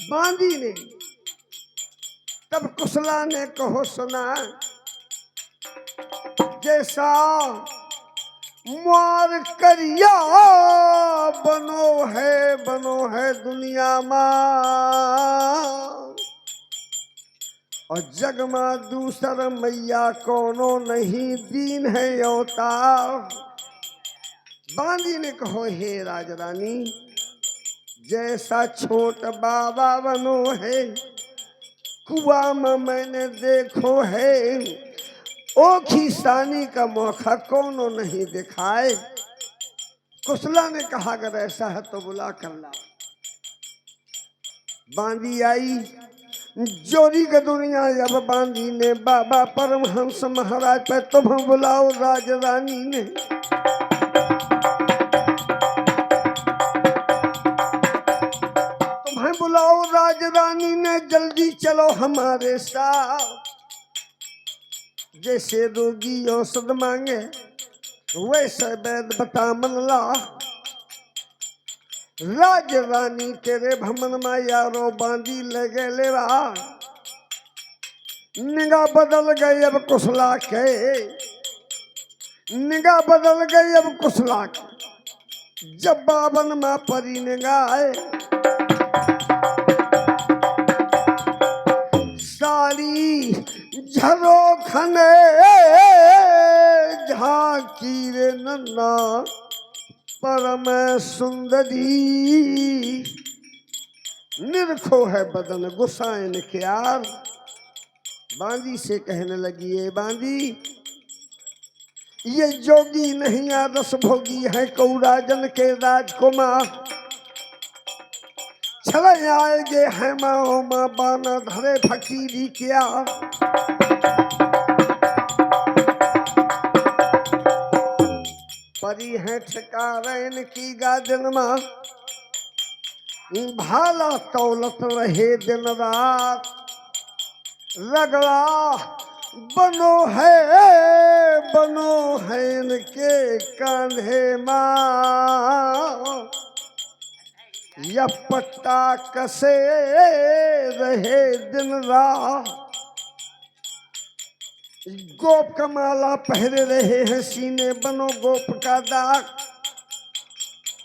बांदी ने तब कुशला ने कहो सुना, जैसा मार करिया बनो है दुनिया मां, और जग में दूसर मैया कोनो नहीं दीन है अवतार। बांदी ने कहो हे राजरानी, जैसा छोट बाबा बनो है कुआ में मैंने देखो है, ओ खीसानी का मौका कोनो नहीं दिखाए। कुशला ने कहा अगर ऐसा है तो बुला कर ला। बांदी आई जोरी का दुनिया, जब बांदी ने बाबा परमहंस महाराज पे तुम बुलाओ राजरानी ने। तुम्हें बुलाओ राजरानी ने, जल्दी चलो हमारे साथ। जैसे रोगी औषध मांगे वैसे वैद बता मन ला। राजरानी तेरे भमन में यारो बांदी लगे लेवा, निगाह बदल गई अब कुशला के, निगाह बदल गई अब कुशला की। जब बावन माँ परी निगाह सारी झरोखने झांकी रे नन्ना परम सुंदरी। निरखो है बदन गुसाइन क्यार। बांदी से कहने लगी है बांदी, ये जोगी नहीं आदर्श भोगी है कौराजन के राजकुमार। चले आएगे है माओ माँ बाना धरे फकीरी क्या। परी है ठिकारैन की गाजन माँ, भाला तौलत रहे दिन रात। रगड़ा बनो है इनके कांधे माँ, या पट्टा कसे रहे दिन रात। गोप का माला पहरे रहे हैं सीने, बनो गोप का दाग।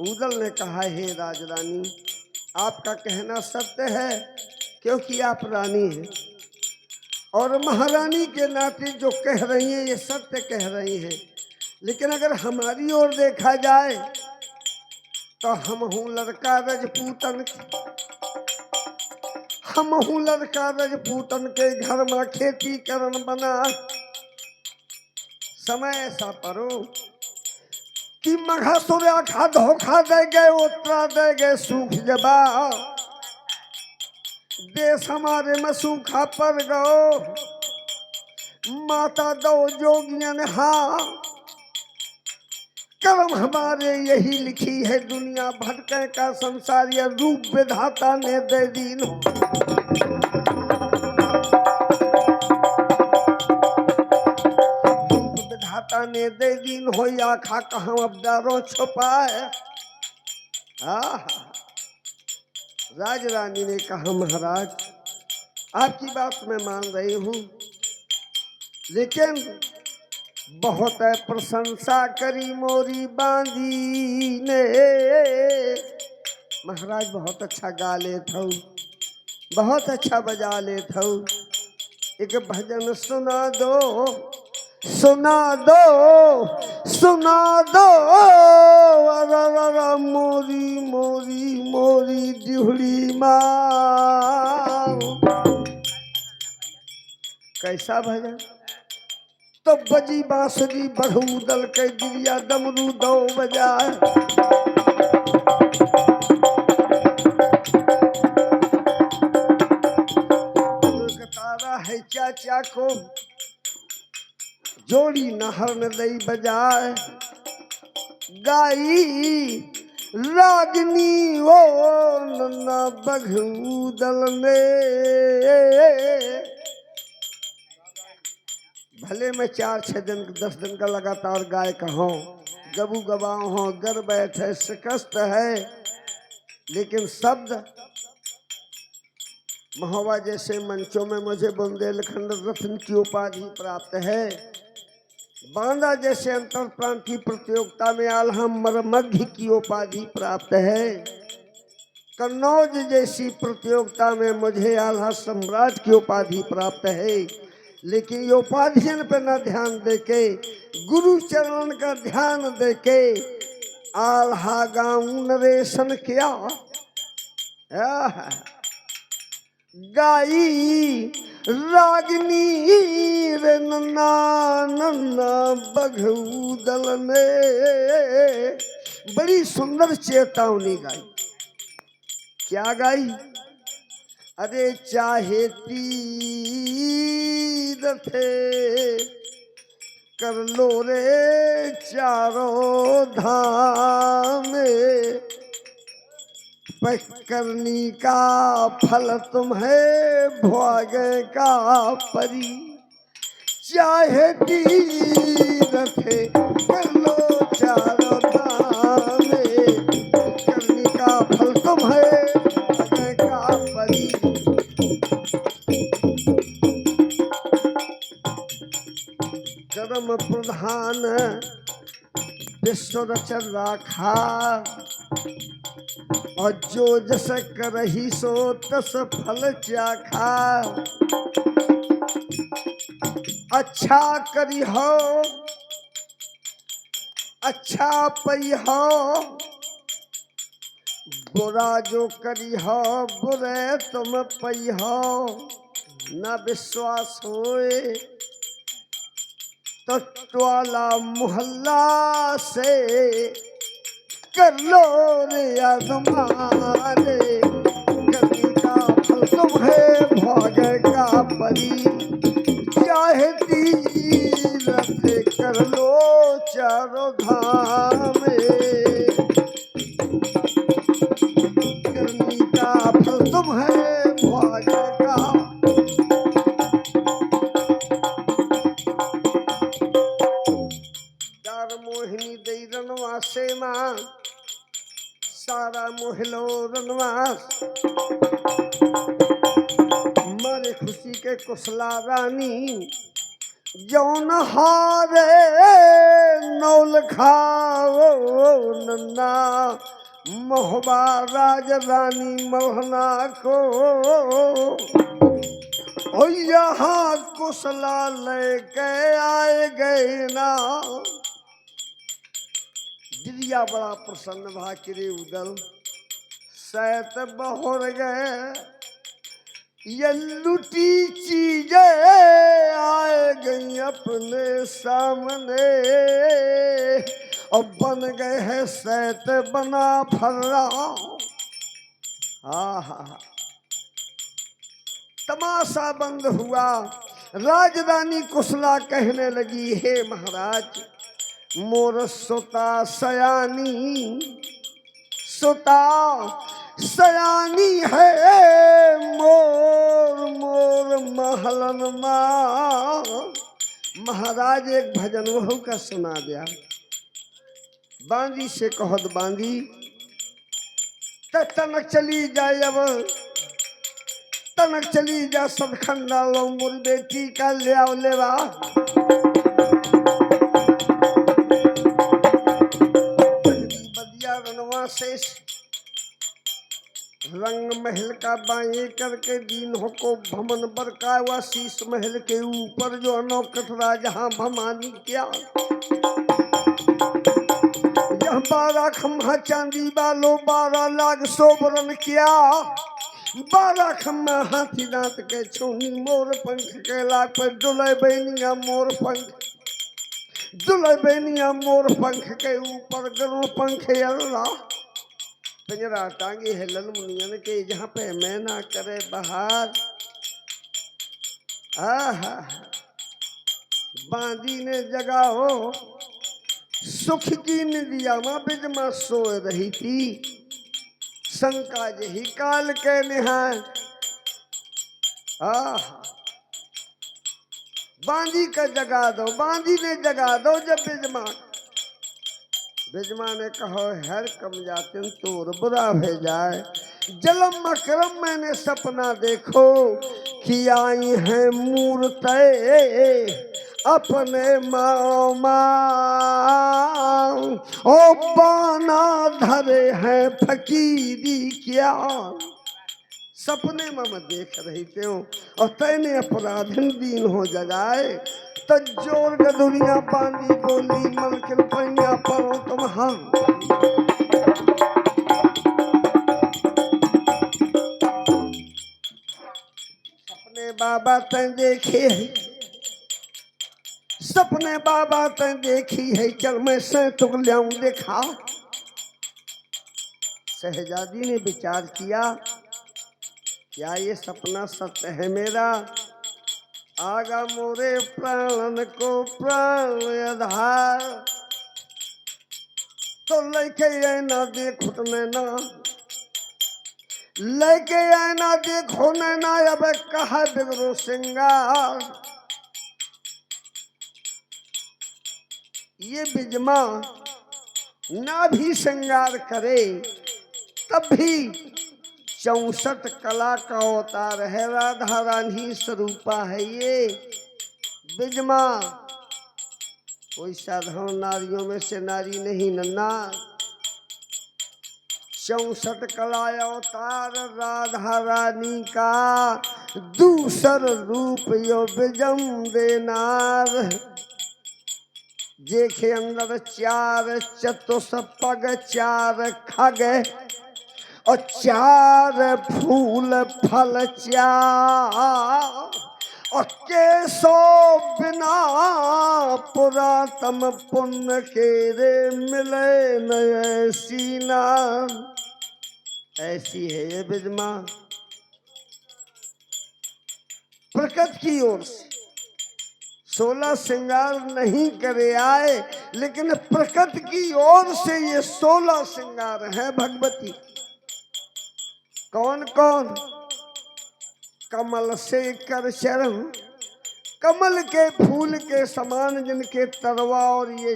उदल ने कहा हे राजरानी, आपका कहना सत्य है क्योंकि आप रानी हैं, और महारानी के नाते जो कह रही हैं ये सत्य कह रही हैं। लेकिन अगर हमारी ओर देखा जाए तो हम हूँ लड़का रजपूतन, हम हूँ लड़का रजपूतन के घर में खेती करन बना। समय ऐसा परो कि मघा सूर्या खा धोखा दे गए, उत्तरा दे गए सूख जबा। देश हमारे में सूखा पड़ गो, माता दो जोगियन हाँ। कर्म हमारे यही लिखी है दुनिया, भटके का संसार या रूप विधाता ने दे दीन। रूप विधाता ने दे दीन हो, आखा कहाँ अबदारों छुपाए। राजरानी ने कहा महाराज आपकी बात मैं मान रही हूँ, लेकिन बहुत प्रशंसा करी मोरी बांदी ने। महाराज बहुत अच्छा गा ले थो, बहुत अच्छा बजा ले थो, एक भजन सुना दो, सुना दो, सुना दो। मोरी मोरी मोरी दिहड़ी माँ। कैसा भजन? तो बजी बांसुरी बड़ूदल के दिलिया डमरू दो बजाए। तारा है चाचा को जोड़ी नहर न दई बजाए। गाई रागनी वो नन्ना बघूदल ने। भले मैं 4-6 दिन 10 दिन का लगातार गायक हूँ, गबू गवाओ हो, गर बैठे शिकस्त है, लेकिन शब्द महोबा जैसे मंचों में मुझे बुंदेलखंड रत्न की उपाधि प्राप्त है। बांदा जैसे अंतर प्रांत की प्रतियोगिता में आल्हा मरमध्य की उपाधि प्राप्त है। कन्नौज जैसी प्रतियोगिता में मुझे आल्हा सम्राट की उपाधि प्राप्त है। लेकिन ये उपाधियन पे न ध्यान देके, गुरु चरण का ध्यान देके आल्हा गाऊं नरेशन किया। गाई रागिनी रे नन्ना नन्ना बघऊ दल में, बड़ी सुंदर चेतावनी गाई। क्या गाई? अरे चाहे तीर थे कर लो रे चारों धाम, करनी का फल तुम्हें भोग का परी। चाहे तीरथ कर लो चारों धाम, करनी का फल तुम्हें भोग का परी। कर्म प्रधान विश्व रचन राखा, और जो जस करही सो तस फल चाखा। अच्छा करी हो अच्छा पई हो, बुरा जो करी हो बुरे तुम पई हो। न विश्वास होए तो टोला मोहल्ला से कर लो रे आजमाने, करनी का फल तुम्हें भोग का परी। चाहे तीरथ कर लो चारों धाम, करनी का फल तुम्हें भोग का। दार मोहिनी दई रनवासे मां, सारा मोहलो रनवास। मारे खुशी के कुशला रानी, जौन हारे नौल खाओ नन्ना। मोहबा राज रानी मलहना को, और यहाँ कुशला लेके आए गए ना। दिलिया बड़ा प्रसन्न भा किरे उदल सैत बहुर गए। ये लुटी चीजें आए गई अपने सामने, और बन गए हैं सैत बना फर्रा। तमाशा बंद हुआ। राजरानी कुशला कहने लगी, हे महाराज मोर सुता सयानी, सुता सयानी है मोर मोर महलन माँ। महाराज एक भजन वहु का सुना दिया। बांदी से कहत बांदी तनक चली जाए, अब तनक चली जा सदखंड डालो मोर बेटी का ले आओ लेवा। शेष रंग महल का बाएं करके दीन हो को भमन बरका हुआ। शीश महल के ऊपर जो अनौकट राजहा भमानी क्या, यह 12 खम्हा चांदी वालो 12 लाख सोबरन किया। 12 खम्हा हाथी दांत के छूनी मोर पंख के लाख पर डुले बैनिया मोर पंख, दुल्हे बेनिया मोर पंख के ऊपर गरुड़ पंख अल्लाह। पिंजरा टांगी है लल मुनियन के, जहाँ पे मैं ना करे बहार। बांदी ने जगा हो सुख की निदिया माँ बिजमा सो रही थी। शंका जही काल के निहाय। बांदी का जगा दो, बांदी ने जगा दो। जब बिजमा ने कहो हर कम जातिन तोर बुरा हो जाए, जलम मकरम मैंने सपना देखो कि आई है मूर्ते अपने मामा ओ बाना धरे हैं फकीरी क्या। सपने में मैं देख रही थे और तैने अपराधन दीन हो जगाए तजोर गदुरिया बांधी बोली मलकिन पैया परो तुम हम। सपने बाबा तैं देखे सपने बाबा तैं देखी है चल मैं से तुक लियाऊं देखा। शहजादी ने विचार किया क्या ये सपना सत्य है मेरा। आगा मोरे प्राण को प्राण आधार तो लेके आए ना देखो नैना लेके आए ना देखो नैना अब कहा बिगड़ो सिंगार। ये बिजमा ना भी श्रृंगार करे तब भी 64 कला का अवतार है। राधा रानी स्वरूपा है ये बिजमा कोई साधारण नारियों में से नारी नहीं नन्ना। 64 कला अवतार राधा रानी का दूसर रूप यो बिजम देनार। देखे अंदर 4 चतुष्पग 4 खग और 4 फूल फल 4 और केसो बिना पुरातम पुण्य के रे मिले न ऐसी ना। ऐसी है ये बिजमा प्रकृति की ओर से 16 श्रृंगार नहीं करे आए लेकिन प्रकृति की ओर से ये 16 श्रृंगार है भगवती। कौन कौन कमल से कर चरण कमल के फूल के समान जिनके तरवा और ये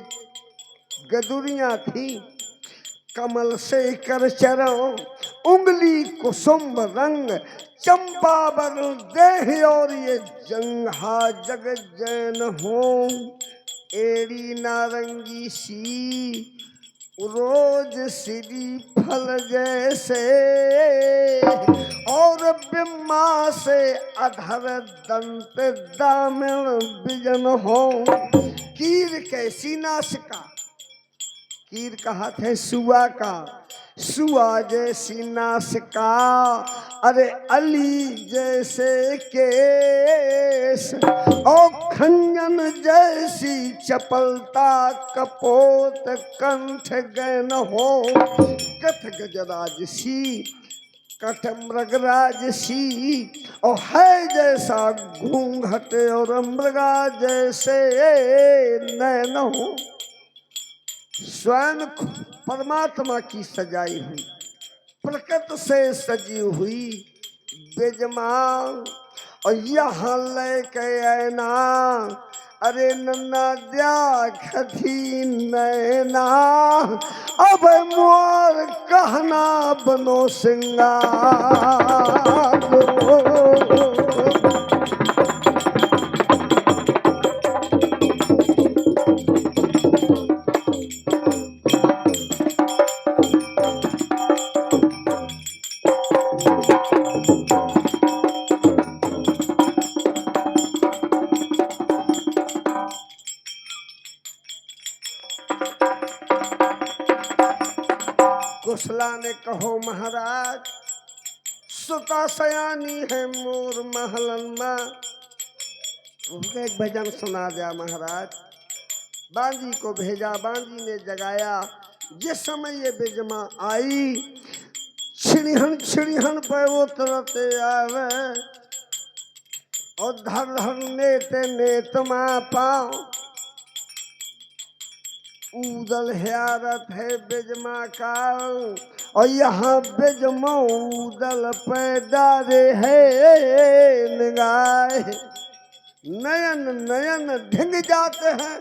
गदुरियां थी। कमल से कर चरण उंगली कुसुम रंग चंपा वर्ण देह और ये जंघा जग जैन हो एड़ी नारंगी सी रोज श्री फल जैसे और बिम्मा से अधर दंत दामिन बिजन हो। कीर कैसी नासिका कीर का हाथ है सुआ का सुआ जैसी नासिका अरे अली जैसे केस और खंजन जैसी चपलता कपोत कंठ गैन हो। कथ गजराज सी कठ मृगराज सी और है जैसा घूंघट और मृगा जैसे नैन हो। स्वयं परमात्मा की सजाई हुई प्रकृति से सजी हुई बिजमा और यहाँ लेके आना अरे नन्ना द्याखी नैना अब मोर कहना बनो सिंगार। कुशला ने कहो महाराज सुता सयानी है मोर महलन में। एक भजन सुना दिया महाराज। बांजी को भेजा बांजी ने जगाया। जिस समय ये बिजमा आई छिड़िहन पे वो तरते आवे और धर धर नेते नेत मा पाओ उदल हयारत है बिजमा का और यहाँ बिजमा उदल पैदा रे है निगाह। नयन नयन ढिंग जाते हैं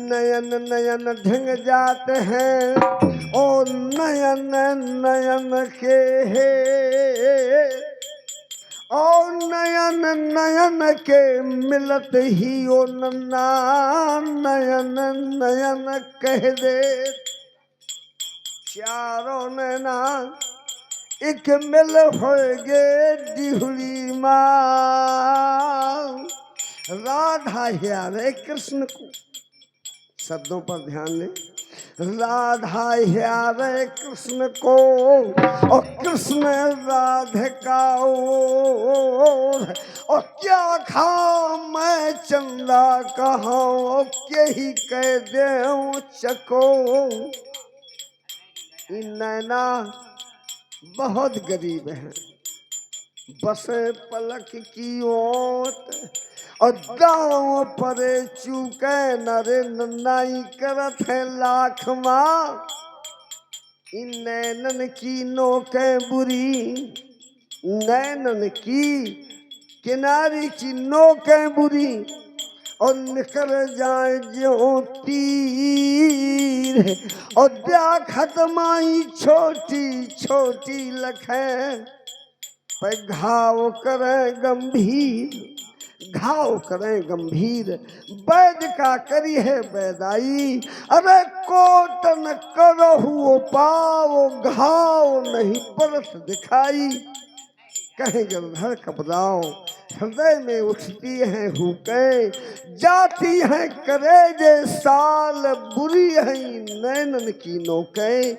नयन नयन ढिंग जाते हैं ओ नयन नयन के हे, और नयन नयन के मिलत ही ओ नन्ना नयन नयन कह दे। चारों नैना एक मिल होगे डिहुरी माँ। राधा ह्यारे कृष्ण को, शब्दों पर ध्यान दें। राधा ह्यारे कृष्ण को और कृष्ण राधिका और क्या खा मैं चंदा कहाँ के ही कह दे चको। इन नैना बहुत गरीब हैं, बसे पलक की ओट और दाव पर चूके नरे नन्नाई करत है लाख माँ। इन नैनन की नोके बुरी, नैनन की किनारी की नोके बुरी और निकल जाए जो तीर और ब्या खत्माई छोटी छोटी लखें पर घाव करे गंभीर, घाव करे गंभीर। वैद का करी है वैदाई, अरे कोटन करहु पाओ घाव नहीं परत दिखाई। कहीं जलधर कपदाओ हृदय में उठती हैं हुकें, जाती हैं करेजे साल बुरी है नैनन की नोकें।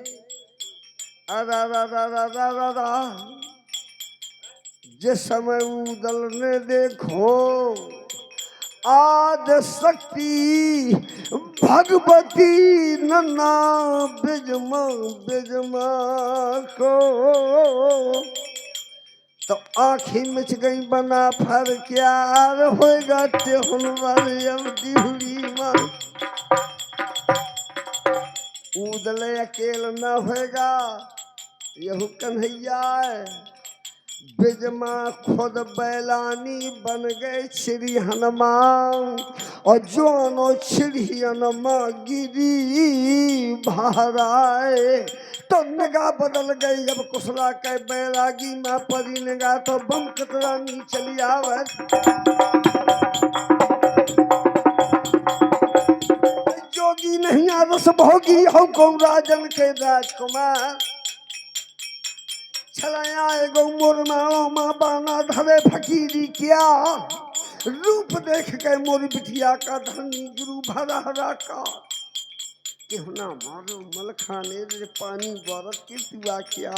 अरा रा रा रा रा रा रा जिस समय उदल ने देखो आद शक्ति भगवती नन्ना बिजमा बिजमा को, तो आँखी मिच गई बना फर क्या होगा टेहुन वाली डिहुरी माँ। उदले अकेल न होगा यहू कन्हैया बिजमा खुद बैलानी बन गए श्री हनुमान और जोनो श्री हनुमान गिरी भाराए। तो निगाह बदल गई अब कुशला के बैरागी माँ परी निगाह तो बम कतरानी चली आवत। जोगी नहीं आरस भोगी हो गौ राजन के राजकुमार। छलाया गौ मोरमाओ माँ बाना धरे फकीरी क्या, रूप देख के मोर बिटिया का धनी गुरु भरा हरा का। केहना मारो मलखाने रे पानी बरत के तुआ क्या,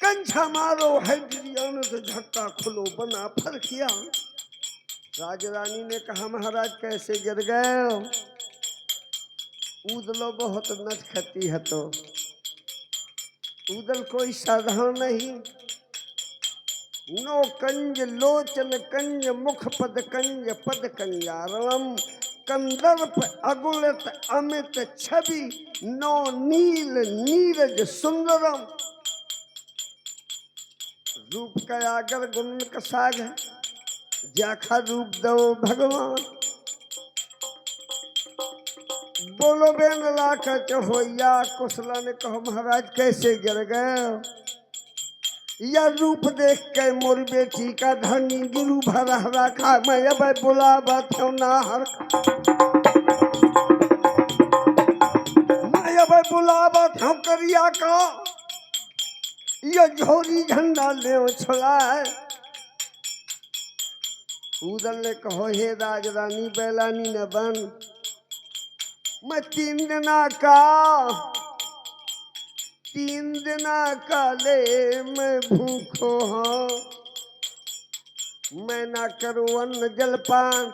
कंछा मारो है गिरियान तो झक्का खुलो बना फर किया। राजरानी ने कहा महाराज कैसे गिर गए, उदलो बहुत नच खती है तो उदल कोई साधारण नहीं। नो कंज लोचन कंज मुख पद कंजारम कंदर्प अगुलित अमित छवि नो नील नीरज सुंदरम। रूप का आगर गुण का साग है, जाखा रूप दो भगवान। बोलो बेन लाख चहोया, कुशला ने कहो महाराज कैसे गिर गए। या रूप देख के मोर बेटी का धनी गुरु भरा रखा, मैं अब बुलावा था नाहर, मैं अब बुलावा था करिया का। ये झोरी झंडा ले छुड़ाए। उदल ने कहो हे राजरानी बैलानी न बन, मैं 3 दिना काले मैं भूखो हाँ, मैं ना करूं अन्न जलपान।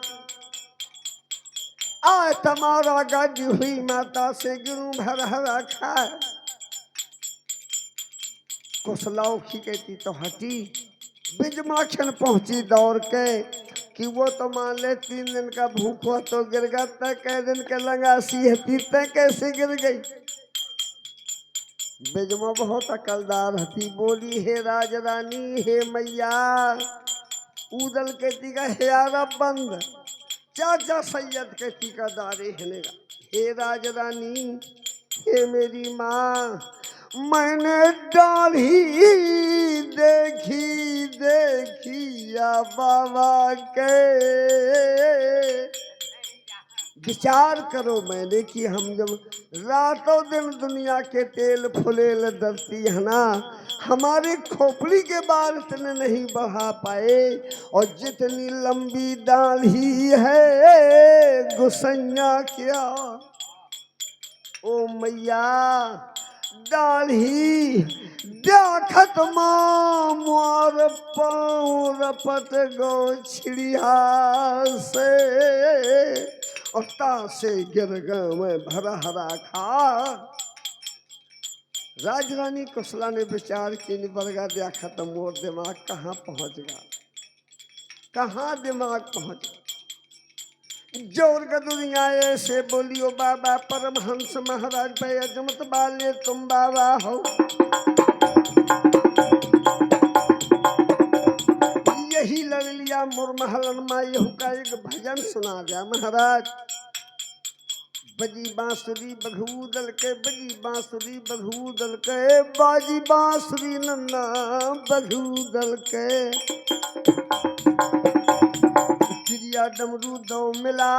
आज तुम्हारा गाजी हुई माता से गुरु भर हरा खाए। कुशलाओं की कहती तो हटी, बिजमाखन पहुंची दौड़ के कि वो तो मान ले 3 दिन का भूख हुआ तो गिर गया, तय कै दिन के लगासी है तय कैसे गिर गई। बिजमा बहुत अकलदार हती, बोली हे राजरानी हे मैया। उदल के टीका हेरा बंद, चाचा सैयद के टीका दारे हनेगा। हे राजरानी हे मेरी माँ, मैंने डाली देखी देखी या बाबा के। विचार करो मैंने कि हम जब रातों दिन दुनिया के तेल फुलेल डरती है ना, हमारे खोपड़ी के बाल इतने नहीं बढ़ा पाए, और जितनी लंबी दाढ़ी है गुसैया क्या। ओ मैया दाढ़ी देखत माँ मोर पाँव रपट गो छिड़िया से, और से गिर गए मैं भरा हरा खा। राजरानी कुशला ने विचार की निबरगा दिया खत्म, मोर दिमाग कहाँ पहुंच गया, कहाँ दिमाग पहुंच गया। जोर का दुनिया ऐसे बोलियो बाबा परमहंस महाराज भाई अजमत बाले तुम बाबा हो। यही लड़ लिया मुरमहलन माँ यहू का एक भजन सुना दिया महाराज। बजी बांसुरी बघूदल के, बजी बांसुरी बघूदल के, बाजी बांसुरी नन्ना बघूदल के। चिड़िया डमरू दो मिला,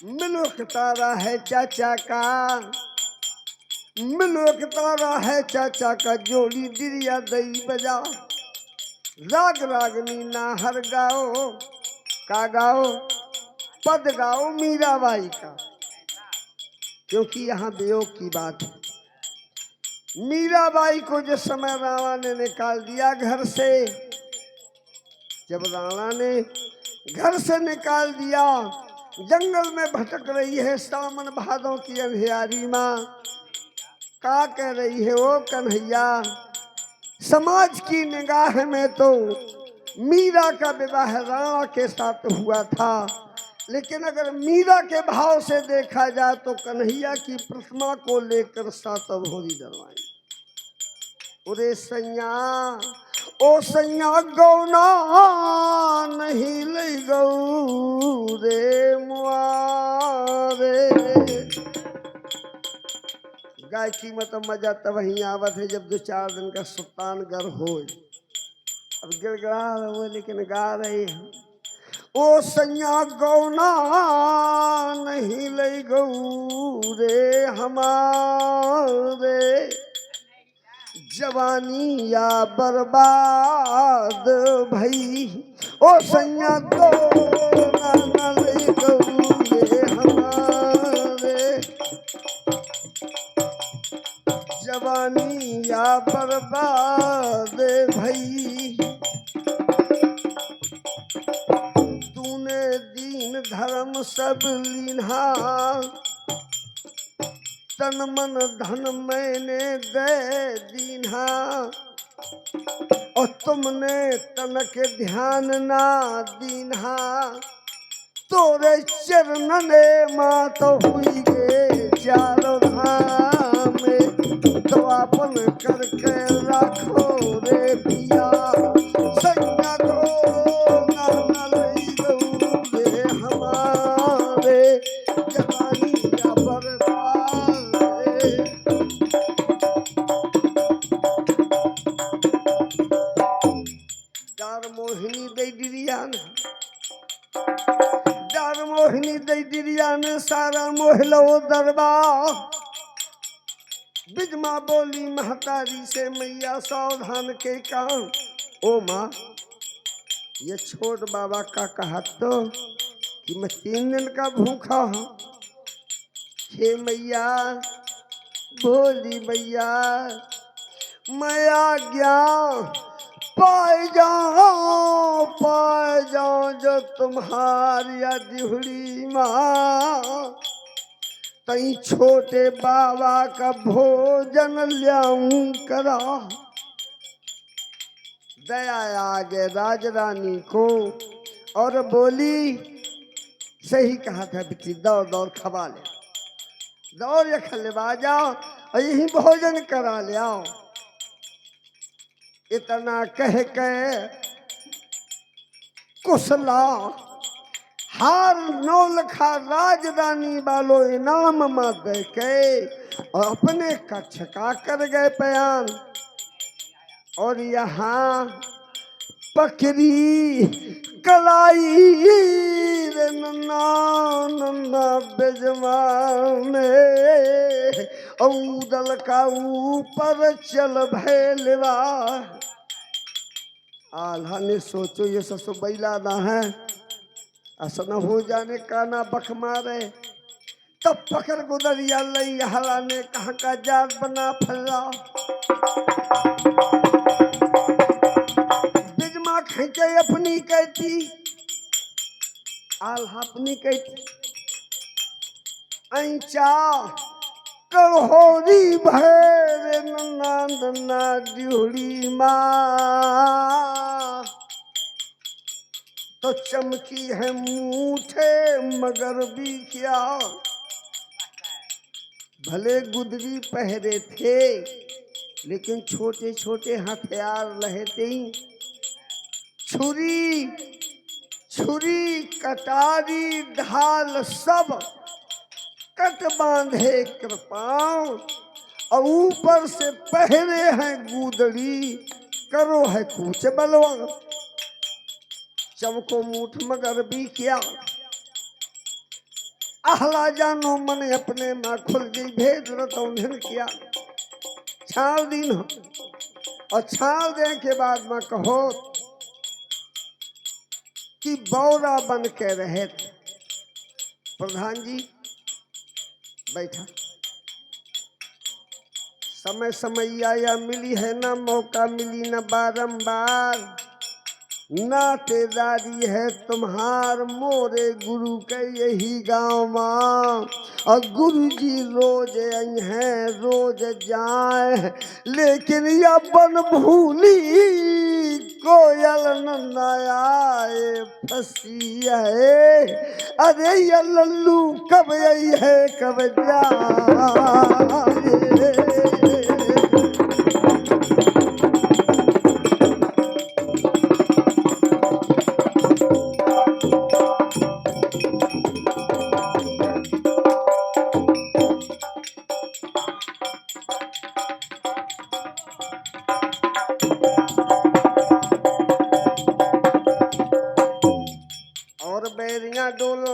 मिलोक तारा है चाचा का, मिलोक तारा है चाचा का, जोड़ी दिरिया दई बजा। राग रागनी ना हर गाओ का गाओ, पद गाओ मीराबाई का, क्योंकि यहाँ वियोग की बात है। मीराबाई को जिस समय राणा ने निकाल दिया घर से, जब राणा ने घर से निकाल दिया, जंगल में भटक रही है सावन भादों की अंधियारी माँ, का कह रही है ओ कन्हैया। समाज की निगाह में तो मीरा का विवाह राणा के साथ हुआ था, लेकिन अगर मीरा के भाव से देखा जाए तो कन्हैया की प्रतिमा को लेकर सातभोरी डरवाई। उरे सैया ओ सैया गौना नहीं ले गौ रे मुआरे। गाय की मत मजा तब वही आवत है जब 2-4 दिन का सुल्तान गर हो। अब गिड़गड़ा रहे लेकिन गा रहे हैं। ओ सैया गौना नहीं ले गऊ रे हमारे, जवानी या बर्बाद भई। ओ सैया गौना न ले गऊ रे हमारे, जवानी या बर्बाद भई। दीन धर्म सब लीन्हा, तन मन धन मैंने दे दीन्हा, और तुमने तन के ध्यान ना दीन्हा। तोरे चरणने मात हुई गे चारों धाम, तो अपन करके रखो रे पिया। सैया मोहिनी दई दिरियान, डर मोहिनी दई दिरियान सारा मोहलो दरबार। बिजमा बोली महतारी से मैया सावधान के काम। ओ माँ ये छोट बाबा का कहा तो कि मैं 3 दिन का भूखा हूँ। हे मैया बोली मैया मैं आज्ञा पाए जाओ जो तुम्हारी दिहड़ी माँ, तई छोटे बाबा का भोजन ल्याऊं करा। दया आगे राजरानी को और बोली सही कहा था बेटी, दौड़ दौड़ खबा ले, दौड़ या खलेबा जाओ और यही भोजन करा ले आओ। इतना कह के कुशला हार नौलखा राजरानी वालो इनाम में दे के और अपने कच्छ का कर गए बयान। और यहाँ पकड़ी कलाई रे नन्ना नन्ना बेजमान औदल का ऊपर चल भैलवा। आल्हा ने सोचो ये ससु बैला ना है, ऐसा न हो जाने का ना बख मारे। तब पकड़ गुदरिया लई हला ने कहा का जाल बना फल्ला। बिजमा खींचे अपनी कहती, आल्हा अपनी कहती ऐचा कहोरी भैर नन्ना नन्ना ड्यूड़ी माँ। तो चमकी है मूठे मगर भी क्या, भले गुदरी पहरे थे लेकिन छोटे छोटे हथियार रहते ही। छुरी छुरी कटारी ढाल सब कट बांधे कृपाओं। और ऊपर से पहरे हैं गुदड़ी, करो है कूच बलवा। चमको मूठ मगर भी क्या, आहला जानो मन अपने माँ खुल गई भेद रतौन किया। छाल दिन हो और छाल दे के बाद में कहो कि बौरा बन के रहे। प्रधान जी बैठा, समय समय आया मिली है ना मौका, मिली ना बारंबार। नातेदारी है तुम्हार मोरे गुरु के यही गांव माँ। और गुरु जी रोज आई हैं रोज जाए, लेकिन यह बन भूली कोयल न आए फंसी है। अरे ये लल्लू कब आई है कब जाए। बैरियां डोलो